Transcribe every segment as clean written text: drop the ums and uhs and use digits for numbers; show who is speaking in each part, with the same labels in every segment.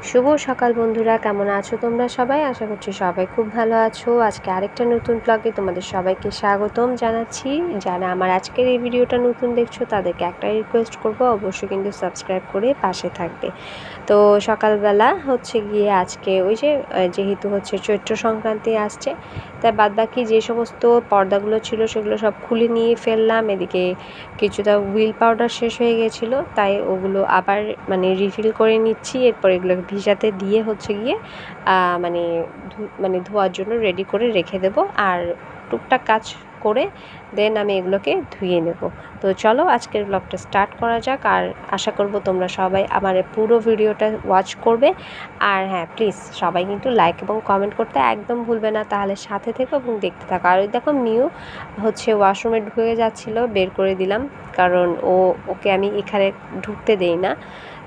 Speaker 1: শুভ সকাল বন্ধুরা, কেমন আছো তোমরা সবাই? আশা করছি সবাই খুব ভালো আছো। আজকে আরেকটা নতুন ব্লগে তোমাদের সবাইকে স্বাগতম জানাচ্ছি। যারা আমার আজকের এই ভিডিওটা নতুন দেখছো তাদেরকে একটা রিকোয়েস্ট করব, অবশ্যই কিন্তু সাবস্ক্রাইব করে পাশে থাকবে। তো সকালবেলা হচ্ছে গিয়ে আজকে ওই যে যেহেতু হচ্ছে চৈত্র সংক্রান্তি আসছে, তাই বাদবাকি যে সমস্ত পর্দাগুলো ছিল সেগুলো সব খুলে নিয়ে ফেললাম। এদিকে কিছুটা হুইল পাউডার শেষ হয়ে গেছিলো, তাই ওগুলো আবার রিফিল করে নিচ্ছি। এরপর এগুলোকে ভিজাতে দিয়ে হচ্ছে গিয়ে ধোয়ার জন্য রেডি করে রেখে দেব, আর টুকটাক কাজ করে দেন আমি এগুলোকে ধুয়ে নেব। তো চলো আজকের ব্লগটা স্টার্ট করা যাক। আর আশা করব তোমরা সবাই আমার পুরো ভিডিওটা ওয়াচ করবে। আর হ্যাঁ, প্লিজ সবাই কিন্তু লাইক এবং কমেন্ট করতে একদম ভুলবে না, তাহলে সাথে থেকো এবং দেখতে থাকো। আর দেখো মিউ হচ্ছে ওয়াশরুমে ঢুকে যাচ্ছিল, বের করে দিলাম, কারণ ওকে আমি এখানে ঢুকতে দেই না।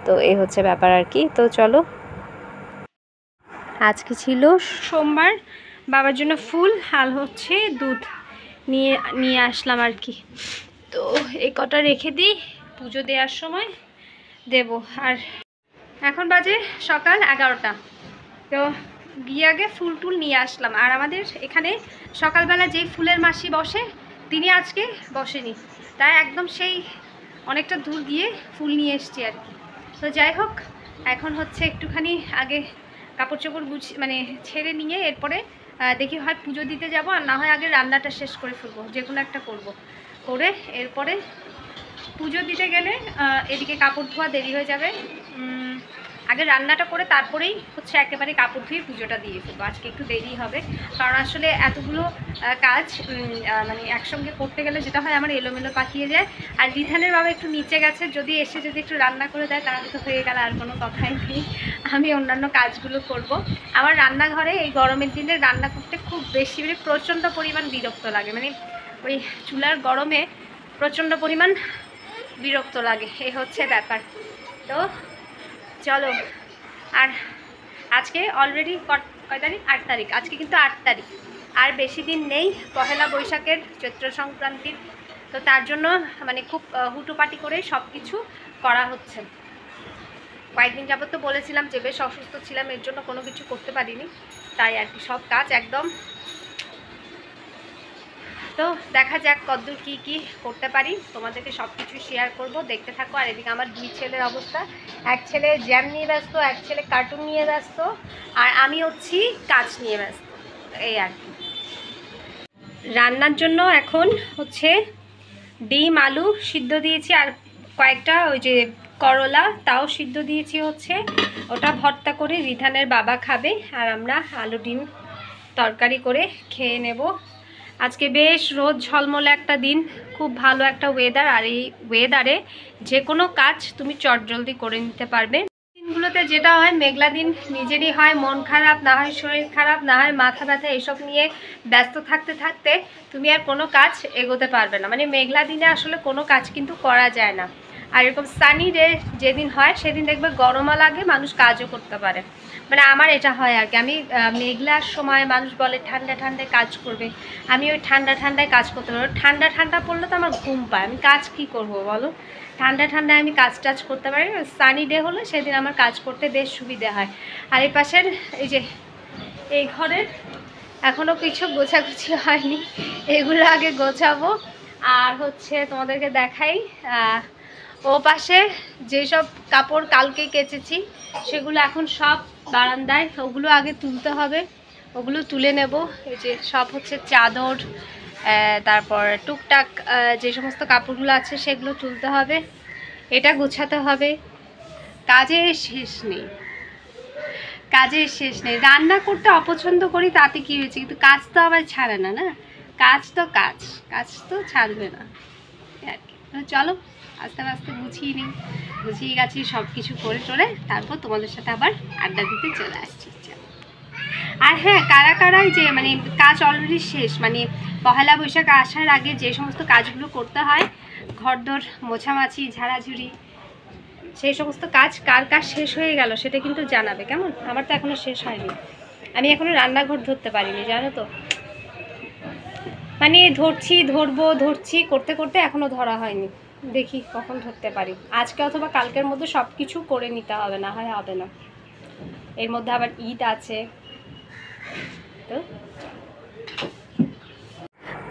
Speaker 1: তো এই হচ্ছে ব্যাপার আর কি। তো চলো, আজকে ছিল সোমবার, বাবার জন্য ফুল আর হচ্ছে দুধ নিয়ে আসলাম আর কি। তো এই কটা রেখে দিই, পুজো দেওয়ার সময় দেব। আর এখন বাজে সকাল 11টা। তো গিয়ে আগে ফুল টুল নিয়ে আসলাম। আর আমাদের এখানে সকালবেলা যেই ফুলের মাসি বসে, তিনি আজকে বসেনি, তাই একদম সেই অনেকটা দূর গিয়ে ফুল নিয়ে এসছি আর কি। তো যাই হোক, এখন হচ্ছে একটুখানি আগে কাপড় চোপড় ছেড়ে নিয়ে এরপরে দেখি হয় পুজো দিতে যাব, আর না হয় আগে রান্নাটা শেষ করে ফেলবো, যে কোনো একটা করে এরপরে পুজো দিতে গেলে এদিকে কাপড় ধোয়া দেরি হয়ে যাবে। আগে রান্নাটা করে তারপরেই হচ্ছে একেবারে কাপড় ধুয়ে পুজোটা দিয়ে ফেলবো। আজকে একটু দেরি হবে, কারণ আসলে এতগুলো কাজ একসঙ্গে করতে গেলে যেটা হয় আমার এলোমেলো পাকিয়ে যায়। আর রিধানের বাবা একটু নিচে গেছে, যদি একটু রান্না করে দেয় তাহলে তো হয়ে গেল, আর কোনো কথাই নেই। আমি অন্যান্য কাজগুলো করব। আমার রান্নাঘরে এই গরমের দিনে রান্না করতে খুব বেশি প্রচণ্ড পরিমাণ বিরক্ত লাগে, ওই চুলার গরমে প্রচণ্ড পরিমাণ বিরক্ত লাগে, এই হচ্ছে ব্যাপার। তো চলো, আর আজকে অলরেডি কয় তারিখ? 8 তারিখ। আজকে কিন্তু 8 তারিখ, আর বেশি দিন নেই পহেলা বৈশাখের, চৈত্র সংক্রান্তির। তো তার জন্য খুব হুটোপাটি করে সব কিছু করা হচ্ছে। কয়েকদিন যাবত তো বলেছিলাম যে বেশ অসুস্থ ছিলাম, এর জন্য কোনো কিছু করতে পারিনি, তাই আর কি সব কাজ একদম। তো দেখা যাক কতদূর কী করতে পারি, তোমাদেরকে সব কিছু শেয়ার করব, দেখতে থাকো। আর এদিকে আমার 2 ছেলের অবস্থা, এক ছেলে জ্যাম নিয়ে ব্যস্ত, এক ছেলে কার্টুন নিয়ে ব্যস্ত, আর আমি হচ্ছি কাজ নিয়ে ব্যস্ত, এই আর কি। রান্নার জন্য এখন হচ্ছে ডিম আলু সিদ্ধ দিয়েছি, আর কয়েকটা ওই যে করলা তাও সিদ্ধ দিয়েছি, হচ্ছে ওটা ভর্তা করে রিধানের বাবা খাবে, আর আমরা আলু ডিম তরকারি করে খেয়ে নেব। আজকে বেশ রোদ ঝলমলে একটা দিন, খুব ভালো একটা ওয়েদার। আর এই ওয়েদারে যে কোনো কাজ তুমি চটজলদি করে নিতে পারবে। দিনগুলোতে যেটা হয়, মেঘলা দিন নিজেরই হয় মন খারাপ, না হয় শরীর খারাপ, না হয় মাথা ব্যথা, এসব নিয়ে ব্যস্ত থাকতে থাকতে তুমি আর কোনো কাজ এগোতে পারবে না। মেঘলা দিনে আসলে কোনো কাজ কিন্তু করা যায় না। আর এরকম সানি ডে যেদিন হয় সেদিন দেখবে গরমও লাগে, মানুষ কাজও করতে পারে। আমার এটা হয় আর কি। আমি মেঘলার সময় মানুষ বলে ঠান্ডা ঠান্ডায় কাজ করবে, আমি ওই ঠান্ডায় কাজ করতে পারবো। ঠান্ডা পড়লে তো আমার ঘুম পায়, আমি কাজ কি করব বলো? ঠান্ডায় আমি কাজ টাজ করতে পারি। সানি ডে হলে সেদিন আমার কাজ করতে বেশ সুবিধে হয়। আর এই পাশের এই ঘরের এখনও কিছু গোছাগুছি হয়নি, এগুলো আগে গোছাবো। আর হচ্ছে তোমাদেরকে দেখাই, ও পাশে যেসব কাপড় কালকে কেচেছি সেগুলো এখন সব বারান্দায়, ওগুলো আগে তুলতে হবে, ওগুলো তুলে নেব। এই যে সব হচ্ছে চাদর, তারপর টুকটাক যে সমস্ত কাপড়গুলো আছে সেগুলো তুলতে হবে, এটা গোছাতে হবে। কাজের শেষ নেই। রান্না করতে অপছন্দ করি, তাতে কি হয়েছে, কিন্তু কাজ তো আবার ছাড়ে না, কাজ তো ছাড়বে না আর কি। চলো আস্তে আস্তে গুছিয়ে গেছি সব কিছু করে তারপর তোমাদের সাথে আবার আড্ডা দিতে চলে আসছি। আর হ্যাঁ, কারা যে কাজ অলরেডি শেষ, পহেলা বৈশাখ আসার আগে যে সমস্ত কাজগুলো করতে হয়, ঘরদোর মোছামাছি, ঝাড়াঝুড়ি, সেই সমস্ত কাজ কার শেষ হয়ে গেল সেটা কিন্তু জানাবে, কেমন? আমার তো এখনো শেষ হয়নি, আমি এখনো রান্নাঘর ধরতে পারিনি, জানো তো। ধরছি করতে করতে এখনো ধরা হয়নি, দেখি কখন ধরতে পারি। আজকে অথবা কালকের মধ্যে সব কিছু করে নিতে হবে, না হয় হবে না। এর মধ্যে আবার ঈদ আছে। তো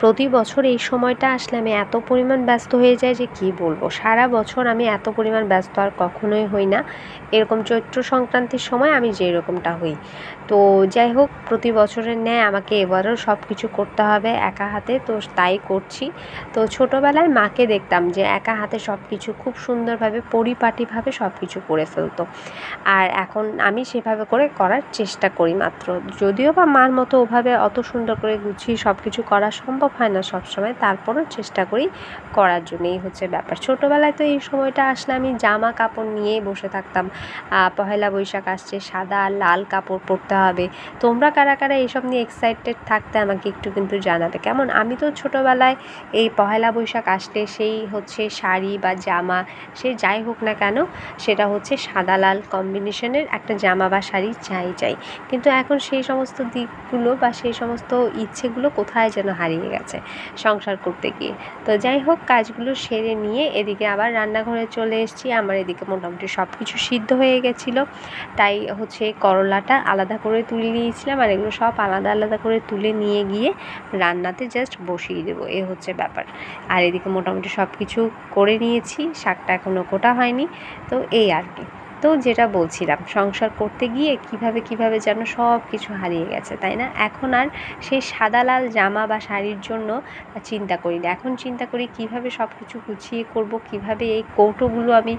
Speaker 1: প্রতি বছর এই সময়টা আসলে আমি এত পরিমাণ ব্যস্ত হয়ে যাই যে কি বলবো, সারা বছর আমি এত পরিমাণ ব্যস্ত আর কখনোই হই না। এরকম চৈত্র সংক্রান্তির সময় আমি যেরকমটা হই। তো যাই হোক, প্রতি বছরের ন্যায় আমাকে এবারও সব কিছু করতে হবে একা হাতে, তো তাই করছি। তো ছোটোবেলায় মাকে দেখতাম যে একা হাতে সব কিছু খুব সুন্দরভাবে পরিপাটিভাবে সব কিছু করে ফেলতো, আর এখন আমি সেভাবে করে করার চেষ্টা করি মাত্র। যদিও বা মার মতো ওভাবে অত সুন্দর করে গুছিয়ে সব কিছু করা সম্ভব হয় না সবসময়, তারপরও চেষ্টা করি করার জন্য। এই হচ্ছে ব্যাপার। ছোটোবেলায় তো এই সময়টা আসলে আমি জামা কাপড় নিয়েই বসে থাকতাম। পহেলা বৈশাখ আসছে, সাদা আর লাল কাপড় পরতে হবে। তোমরা কারা কারা এইসব নিয়ে এক্সাইটেড থাকতে আমাকে একটু কিন্তু জানাবে কেমন। আমি তো ছোটোবেলায় এই পহেলা বৈশাখ আসলে সেই হচ্ছে শাড়ি বা জামা, সে যাই হোক না কেন, সেটা হচ্ছে সাদা লাল কম্বিনেশনের একটা জামা বা শাড়ি চাই। কিন্তু এখন সেই সমস্ত দিকগুলো বা সেই সমস্ত ইচ্ছেগুলো কোথায় যেন হারিয়ে গেছে সংসার করতে গিয়ে। তো যাই হোক, কাজগুলো সেরে নিয়ে এদিকে আবার রান্নাঘরে চলে এসেছি। আমার এদিকে মোটামুটি সব কিছু সিদ্ধ হয়ে গেছিলো, তাই হচ্ছে করলাটা আলাদা করে তুলে নিয়েছিলাম, আর এগুলো সব আলাদা আলাদা করে তুলে নিয়ে গিয়ে রান্নাতে জাস্ট বসিয়ে দেবো, এ হচ্ছে ব্যাপার। আর এদিকে মোটামুটি সব কিছু করে নিয়েছি, শাকটা এখনও কোটা হয়নি। তো এই আর কি। তো যেটা বলছিলাম, সংসার করতে গিয়ে কিভাবে যেন সব কিছু হারিয়ে গেছে, তাই না? এখন আর সেই সাদা লাল জামা বা শাড়ির জন্য চিন্তা করি না। এখন চিন্তা করি কিভাবে সব কিছু গুছিয়ে করব, কিভাবে এই কৌটোগুলো আমি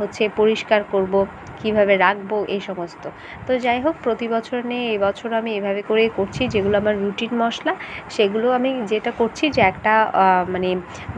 Speaker 1: হচ্ছে পরিষ্কার করব, কিভাবে রাখবো, এই সমস্ত। তো যাই হোক, প্রতি বছর নিয়ে এই বছর আমি এভাবে করেই করছি। যেগুলো আমার রুটিন মশলা, সেগুলো আমি যেটা করছি যে একটা মানে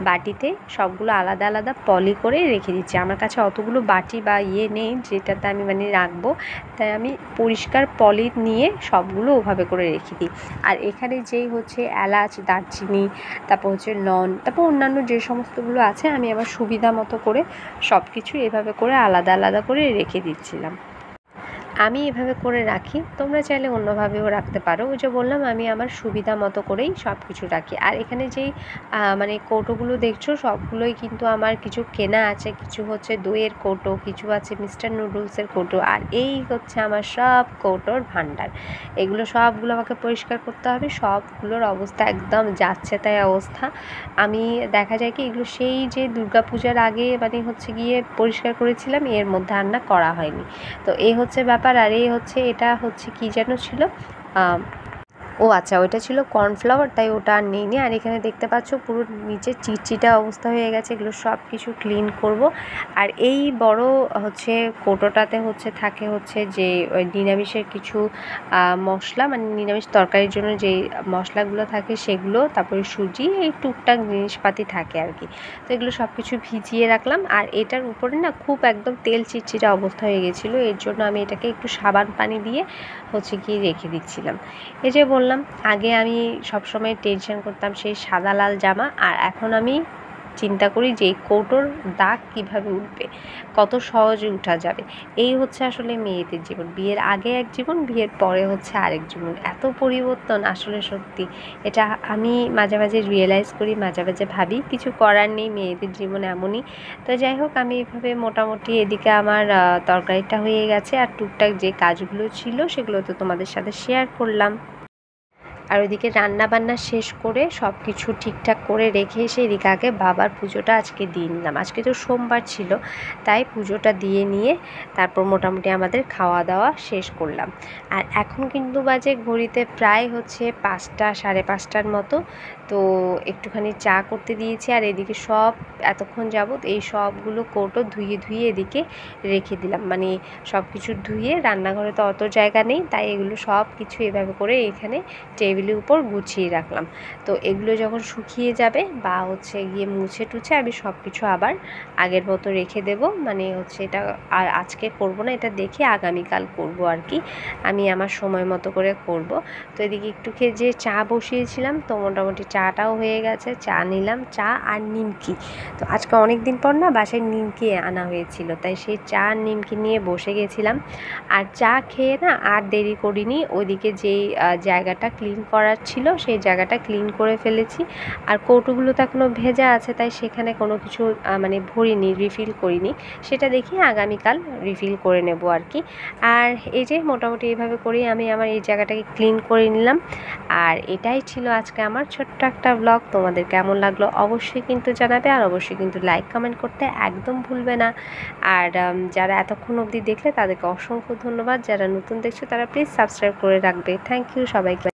Speaker 1: বাটিতে সবগুলো আলাদা আলাদা পলি করে রেখে দিচ্ছি। আমার কাছে অতগুলো বাটি বা নেই যেটাতে আমি মানে রাখবো, তাই আমি পরিষ্কার পলি নিয়ে সবগুলো ওভাবে করে রেখে দিই। আর এখানে যেই হচ্ছে এলাচ, দারচিনি, তারপর হচ্ছে লং, তারপর অন্যান্য যে সমস্তগুলো আছে, আমি আমার সুবিধা মতো করে সব কিছু এভাবে করে আলাদা আলাদা করে রেখে দিচ্ছিলাম। আমি এভাবে করে রাখি, তোমরা চাইলে অন্যভাবেও রাখতে পারো। ওই যে বললাম, আমি আমার সুবিধা মতো করেই সব কিছু রাখি। আর এখানে যেই মানে কৌটোগুলো দেখছো, সবগুলোই কিন্তু আমার কিছু কেনা আছে, কিছু হচ্ছে দইয়ের কৌটো, কিছু আছে মিস্টার নুডলসের কৌটো, আর এই হচ্ছে আমার সব কৌটোর ভাণ্ডার। এগুলো সবগুলো আমাকে পরিষ্কার করতে হবে। সবগুলোর অবস্থা একদম যাচ্ছে তাই অবস্থা। আমি দেখা যায় কি, এগুলো সেই যে দুর্গাপূজার আগে মানে হচ্ছে গিয়ে পরিষ্কার করেছিলাম, এর মধ্যে আর না করা হয়নি। তো এই হচ্ছে ব্যাপার। আর এই হচ্ছে, এটা হচ্ছে কি যেন ছিল, ও আচ্ছা, ওইটা ছিল কর্নফ্লাওয়ার, তাই ওটা আর নেই। আর এখানে দেখতে পাচ্ছ পুরো নিচে চিটচিটা অবস্থা হয়ে গেছে। এগুলো সব কিছু ক্লিন করব। আর এই বড় হচ্ছে কৌটোটাতে হচ্ছে থাকে হচ্ছে যে ওই নিরামিষের কিছু মশলা, মানে নিরামিষ তরকারির জন্য যে মশলাগুলো থাকে সেগুলো, তারপরে সুজি, এই টুকটাক জিনিসপাতি থাকে আর কি। তো এগুলো সব কিছু ভিজিয়ে রাখলাম। আর এটার উপরে না খুব একদম তেল চিটচিটা অবস্থা হয়ে গেছিলো, এর জন্য আমি এটাকে একটু সাবান পানি দিয়ে হচ্ছে কি রেখে দিচ্ছিলাম। এই যে বললাম, আগে আমি সবসময় টেনশন করতাম সেই সাদা লাল জামা, আর এখন আমি চিন্তা করি যে এই কৌটোর দাগ কিভাবে উঠবে, কত সহজে উঠা যাবে। এই হচ্ছে আসলে মেয়েদের জীবন। বিয়ের আগে এক জীবন, বিয়ের পরে হচ্ছে আরেক জীবন। এত পরিবর্তন আসলে সত্যি, এটা আমি মাঝে মাঝে রিয়েলাইজ করি, মাঝে মাঝে ভাবি। কিছু করার নেই, মেয়েদের জীবন এমনই। তো যাই হোক, আমি এভাবে মোটামুটি এদিকে আমার তরকারিটা হয়ে গেছে, আর টুকটাক যে কাজগুলো ছিল সেগুলো তো তোমাদের সাথে শেয়ার করলাম। আর ওইদিকে রান্নাবান্না শেষ করে সব কিছু ঠিকঠাক করে রেখে এসে এদিকে আগে বাবার পুজোটা আজকে দিয়ে নিলাম। আজকে তো সোমবার ছিল, তাই পুজোটা দিয়ে নিয়ে তারপর মোটামুটি আমাদের খাওয়া দাওয়া শেষ করলাম। আর এখন কিন্তু বাজে ঘড়িতে প্রায় হচ্ছে 5টা, সাড়ে 5টার মতো। তো একটুখানি চা করতে দিয়েছি। আর এদিকে সব এতক্ষণ যাবত এই সবগুলো কৌটো ধুয়ে এদিকে রেখে দিলাম। মানে সব কিছু ধুয়ে, রান্নাঘরে তো অত জায়গা নেই, তাই এগুলো সব কিছু এভাবে করে এখানে টেবিলের উপর গুছিয়ে রাখলাম। তো এগুলো যখন শুকিয়ে যাবে বা হচ্ছে গিয়ে মুছে টুছে আমি সব কিছু আবার আগের মতো রেখে দেব। মানে হচ্ছে এটা আর আজকে করব না, এটা দেখে আগামীকাল করব আর কি। আমি আমার সময় মতো করে করব। তো এদিকে একটু খেয়ে যে চা বসিয়েছিলাম, তো মোটামুটি চাটাও হয়ে গেছে। চা নিলাম, চা আর নিমকি। তো আজকে অনেক দিন পর না বাসায় নিমকি আনা হয়েছিল, তাই সেই চা আর নিমকি নিয়ে বসে গেছিলাম। আর চা খেয়ে না আর দেরি করিনি, ওইদিকে যেই জায়গাটা ক্লিন করার ছিল, সেই জায়গাটা ক্লিন করে ফেলেছি। আর কৌটোগুলো তো এখনও ভেজা আছে, তাই সেখানে কোনো কিছু মানে ভরিনি, রিফিল করিনি। সেটা দেখি আগামীকাল রিফিল করে নেব আর কি। আর এই যে মোটামুটি এইভাবে করেই আমি আমার এই জায়গাটাকে ক্লিন করে নিলাম। আর এটাই ছিল আজকে আমার ছোট্ট একটা ব্লগ। তোমাদের কেমন লাগলো অবশ্যই কিন্তু জানাবে, আর অবশ্যই কিন্তু লাইক কমেন্ট করতে একদম ভুলবে না। আর যারা এতক্ষণ অবধি দেখলে তাদেরকে অসংখ্য ধন্যবাদ। যারা নতুন দেখছো তারা প্লিজ সাবস্ক্রাইব করে রাখবে। থ্যাংক ইউ সবাইকে।